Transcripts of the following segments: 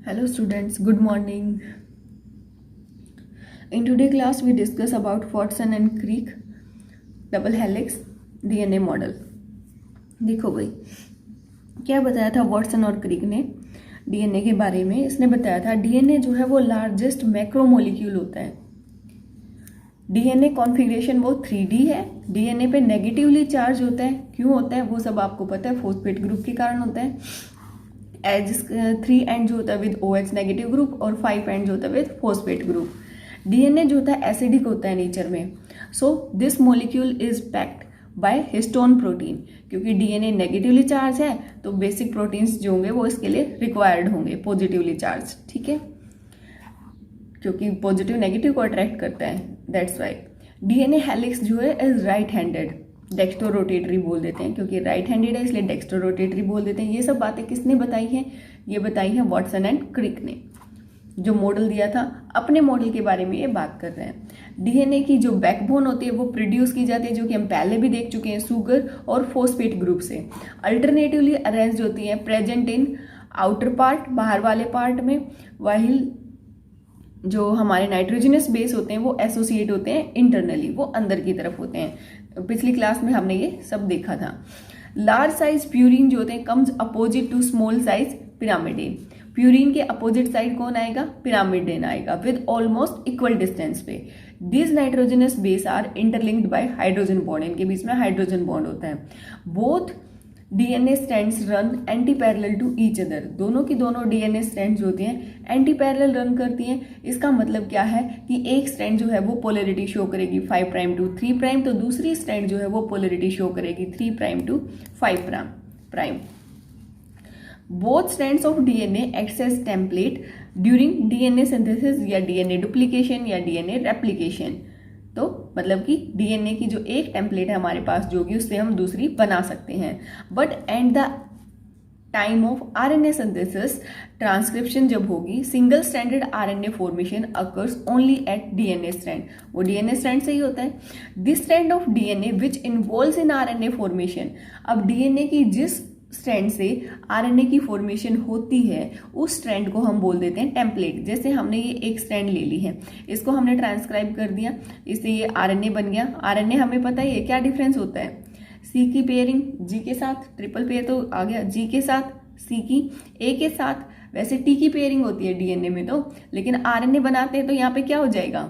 Hello students, good morning. In today's class we discuss about Watson and Crick double helix DNA model. देखो भाई, क्या बताया था Watson और क्रिक ने डीएनए के बारे में। इसने बताया था डीएनए जो है वो लार्जेस्ट मैक्रोमोलिक्यूल होता है। डीएनए कॉन्फ़िगरेशन वो 3D है। डीएनए पे नेगेटिवली चार्ज होता है। क्यों होता है वो सब आपको पता है, फॉस्फेट ग्रुप के कारण होता है। एज 3 एंड जो होता है विद OH नेगेटिव ग्रुप और 5 एंड जो होता है विद फॉस्फेट ग्रुप। डीएनए जो होता है एसिडिक होता है नेचर में। So this molecule is packed by histone protein. क्योंकि डीएनए नेगेटिवली चार्ज है तो बेसिक प्रोटीन्स जो होंगे वो इसके लिए रिक्वायर्ड होंगे पॉजिटिवली चार्ज, ठीक है, क्योंकि पॉजिटिव नेगेटिव को अट्रैक्ट करता है, दैट्स वाई। डीएनए हेलिक्स जो है is right handed, dextro rotatory बोल देते हैं, क्योंकि राइट हैंडेड है इसलिए डेक्स्ट्रो रोटेटरी बोल देते हैं। ये सब बातें किसने बताई हैं? ये बताई है वॉटसन एंड क्रिक ने। जो मॉडल दिया था अपने मॉडल के बारे में ये बात कर रहे हैं। डीएनए की जो बैकबोन होती है वो प्रोड्यूस की जाती है, जो कि हम पहले भी देख चुके हैं, शुगर और फॉस्फेट ग्रुप से। अल्टरनेटिवली अरेंज होती है, प्रेजेंट इन आउटर पार्ट, बाहर वाले पार्ट में, वाहिल जो हमारे नाइट्रोजनस बेस होते हैं वो एसोसिएट होते हैं इंटरनली, वो अंदर की तरफ होते हैं। पिछली क्लास में हमने ये सब देखा था। लार्ज साइज प्यूरिन जो होते हैं comes opposite to small size pyrimidine. Purine के अपोजिट साइड कौन आएगा? पिरामिडेन आएगा विद ऑलमोस्ट इक्वल डिस्टेंस पे। This nitrogenous base are interlinked by hydrogen bond. इनके बीच में हाइड्रोजन बॉन्ड होता है। Both DNA strands run anti parallel to each other. दोनों की दोनों डीएनए स्ट्रैंड्स होती हैं एंटी पैरेलल रन करती हैं। इसका मतलब क्या है कि एक स्ट्रैंड जो है वो पोलैरिटी शो करेगी 5 प्राइम टू 3 प्राइम, तो दूसरी स्ट्रैंड जो है वो पोलैरिटी शो करेगी 3 prime to 5 prime. Both strands of DNA acts as template during DNA synthesis या डीएनए डुप्लीकेशन या डीएनए रेप्लिकेशन। तो मतलब कि डीएनए की जो एक टेम्पलेट है हमारे पास जो कि उससे हम दूसरी बना सकते हैं। But at the time of RNA synthesis, transcription जब होगी, single stranded RNA formation occurs only at DNA strand. वो डीएनए स्ट्रैंड से ही होता है। This strand of DNA which involves in RNA formation. अब डीएनए की जिस स्ट्रैंड से आरएनए की फॉर्मेशन होती है उस स्ट्रैंड को हम बोल देते हैं टेम्पलेट। जैसे हमने ये एक स्ट्रैंड ले ली है, इसको हमने ट्रांसक्राइब कर दिया, इससे ये आरएनए बन गया। आरएनए हमें पता ही है क्या डिफरेंस होता है। सी की पेयरिंग जी के साथ, ट्रिपल पेयर तो आ गया, जी के साथ सी की, ए के साथ। वैसे टी की पेयरिंग होती है डीएनए में तो, लेकिन आरएनए बनाते हैं तो यहाँ पे क्या हो जाएगा?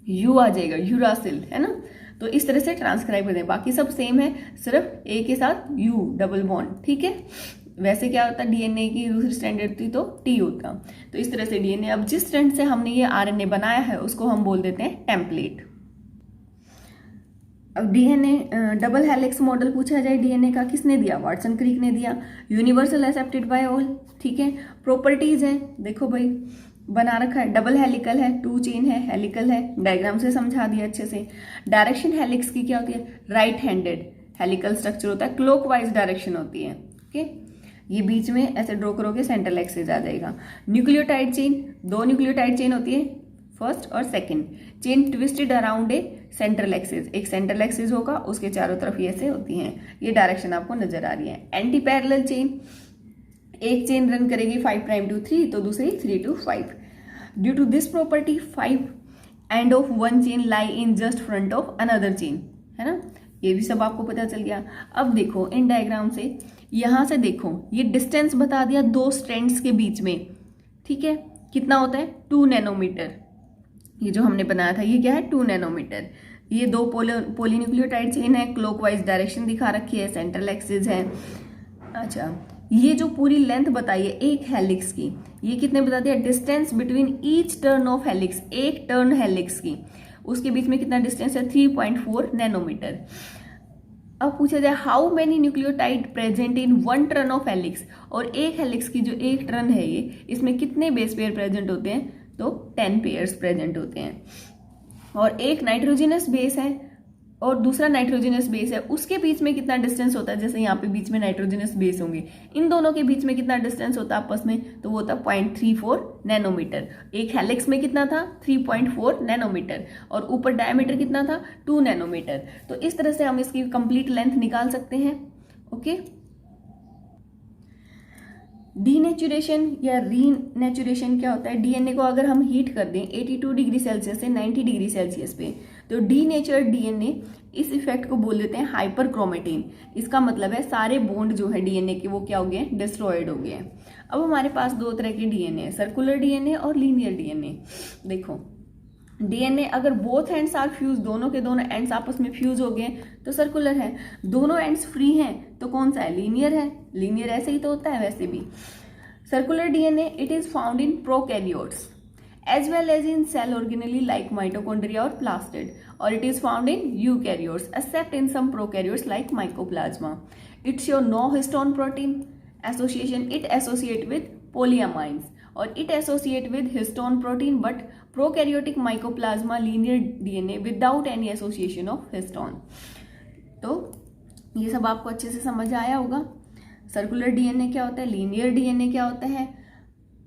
यू आ जाएगा, यूरासिल, है ना। तो इस तरह से ट्रांसक्राइब कर दें। बाकी सब सेम है, सिर्फ ए के साथ यू डबल बॉन्ड, ठीक है। वैसे क्या होता है डीएनए की दूसरी स्ट्रैंड होती तो टी होता। तो इस तरह से डीएनए, अब जिस स्ट्रैंड से हमने ये आरएनए बनाया है उसको हम बोल देते हैं टेम्पलेट। अब डीएनए डबल हेलिक्स मॉडल पूछा जाए डीएनए का, किसने दिया? वॉटसन क्रिक ने दिया। यूनिवर्सल एक्सेप्टेड बाय ऑल, ठीक है। प्रॉपर्टीज है, देखो भाई बना रखा है, डबल हेलिकल है, 2 चेन है, हेलिकल है, डायग्राम से समझा दिया अच्छे से। डायरेक्शन हेलिक्स की क्या होती है? राइट हैंडेड हेलिकल स्ट्रक्चर होता है, क्लॉकवाइज डायरेक्शन होती है, ओके। ये बीच में ऐसे ड्रॉ करोगे सेंट्रल एक्सिस आ जाएगा। न्यूक्लियोटाइड चेन, 2 न्यूक्लियोटाइड चेन होती है, फर्स्ट और second. Chain twisted around a central axis, एक सेंट्रल एक्सिस होगा उसके चारों तरफ ये ऐसे होती हैं। ये डायरेक्शन आपको नजर आ रही है। एंटी पैरेलल चेन, एक चेन रन करेगी 5 प्राइम टू 3 तो दूसरी 3 to 5। Due to this property 5 end of one chain lie in just front of another chain, है ना। ये भी सब आपको पता चल गया। अब देखो इन डायग्राम से, यहां से देखो ये डिस्टेंस बता दिया 2 स्ट्रैंड्स के बीच में, ठीक है। कितना होता है? 2 नैनोमीटर। ये जो हमने बनाया था ये क्या है? 2 नैनोमीटर। ये 2 पोलीन्यूक्लियोटाइड चेन है, क्लॉकवाइज डायरेक्शन दिखा रखी है, सेंट्रल एक्सिस है। अच्छा, ये जो पूरी लेंथ बताई है एक हेलिक्स की, ये कितने बता दिया? Distance between each turn off helix, एक टर्न हेलिक्स की उसके बीच में कितना डिस्टेंस है? 3.4 नैनोमीटर। अब पूछा जाए how many nucleotide present in 1 turn off helix, और एक हेलिक्स की जो एक टर्न है ये, इसमें कितने बेस पेयर प्रेजेंट होते हैं? तो 10 पेयर्स प्रेजेंट होते हैं। और एक नाइट्रोजनस बेस है और दूसरा नाइट्रोजनस बेस है, उसके बीच में कितना डिस्टेंस होता है? जैसे यहाँ पे बीच में नाइट्रोजनस बेस होंगे, इन दोनों के बीच में कितना डिस्टेंस होता है आपस में? तो वो होता 0.34 नैनोमीटर। एक हेलिक्स में कितना था? 3.4 नैनोमीटर, और ऊपर डायमीटर कितना था? 2 नैनोमीटर। तो इस तरह से हम इसकी कंप्लीट लेंथ निकाल सकते हैं, ओके। डीनेचुरेशन या रीनेचुरेशन क्या होता है, डीएनए को अगर हम हीट कर दें 82 डिग्री सेल्सियस से 90 डिग्री सेल्सियस पे, तो डीनेचर्ड डीएनए, इस इफेक्ट को बोल देते हैं हाइपरक्रोमेटिन। इसका मतलब है सारे बॉन्ड जो है डीएनए के वो क्या हो गए, डिस्ट्रॉयड हो गए हैं। अब हमारे पास दो तरह के डीएनए है, सर्कुलर डीएनए और लीनियर डीएनए। देखो डीएनए अगर बोथ एंड्स आर फ्यूज, दोनों के दोनों एंड्स आपस में फ्यूज हो गए तो सर्कुलर है, दोनों एंड्स फ्री हैं तो कौन सा है, लीनियर है। लीनियर ऐसे ही तो होता है वैसे भी। Circular DNA it is found in prokaryotes as well as in cell organelle like mitochondria or plastid, or it is found in eukaryotes except in some prokaryotes like mycoplasma. It show no histone protein association, it associate with polyamines, or it associate with histone protein, but prokaryotic mycoplasma linear DNA without any association of histone. तो ये सब आपको अच्छे से समझ आया होगा। Circular DNA क्या होता है, लीनियर डीएनए क्या होता है,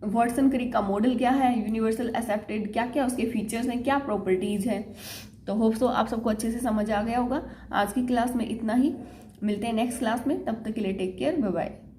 वॉटसन क्रिक का मॉडल क्या है, यूनिवर्सल एक्सेप्टेड क्या क्या उसके फीचर्स हैं, क्या प्रॉपर्टीज हैं। तो होप सो आप सबको अच्छे से समझ आ गया होगा। आज की क्लास में इतना ही, मिलते हैं नेक्स्ट क्लास में, तब तक के लिए टेक केयर, बाय बाय।